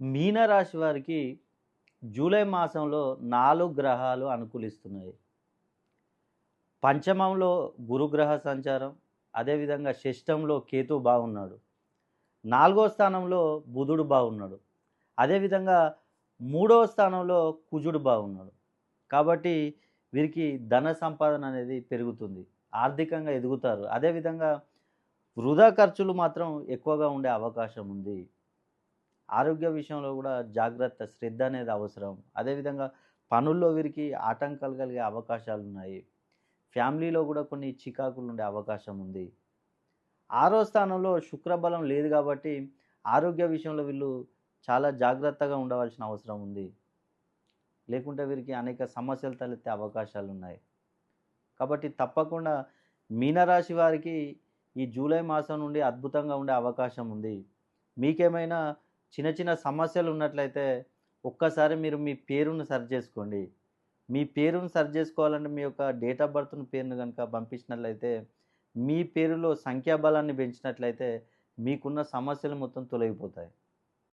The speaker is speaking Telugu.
మీనరాశి వారికి జూలై మాసంలో 4 గ్రహాలు అనుకూలిస్తున్నాయి. పంచమంలో గురుగ్రహ సంచారం, అదేవిధంగా షష్టంలో కేతు బాగున్నాడు. 4వ స్థానంలో బుధుడు బాగున్నాడు. అదేవిధంగా 3వ స్థానంలో కుజుడు బాగున్నాడు. కాబట్టి వీరికి ధన సంపాదన అనేది పెరుగుతుంది. ఆర్థికంగా ఎదుగుతారు. అదేవిధంగా వృధా ఖర్చులు మాత్రం ఎక్కువగా ఉండే అవకాశం ఉంది. ఆరోగ్య విషయంలో కూడా జాగ్రత్త, శ్రద్ధ అనేది అవసరం. అదేవిధంగా పనుల్లో వీరికి ఆటంకాలు కలిగే అవకాశాలున్నాయి. ఫ్యామిలీలో కూడా కొన్ని చికాకులుండే అవకాశం ఉంది. 6వ స్థానంలో శుక్రబలం లేదు కాబట్టి ఆరోగ్య విషయంలో వీళ్ళు చాలా జాగ్రత్తగా ఉండవలసిన అవసరం ఉంది. లేకుంటే వీరికి అనేక సమస్యలు తలెత్తే అవకాశాలున్నాయి. కాబట్టి తప్పకుండా మీనరాశి వారికి ఈ జూలై మాసం నుండి అద్భుతంగా ఉండే అవకాశం ఉంది. మీకేమైనా చిన్న చిన్న సమస్యలు ఉన్నట్లయితే ఒక్కసారి మీరు మీ పేరును సరి చేసుకోండి. మీ పేరును సరి చేసుకోవాలంటే మీ యొక్క డేట్ ఆఫ్ బర్త్‌ను పేరును గనుక పంపించినట్లయితే, మీ పేరులో సంఖ్యాబలాన్ని పెంచినట్లయితే మీకున్న సమస్యలు మొత్తం తొలగిపోతాయి.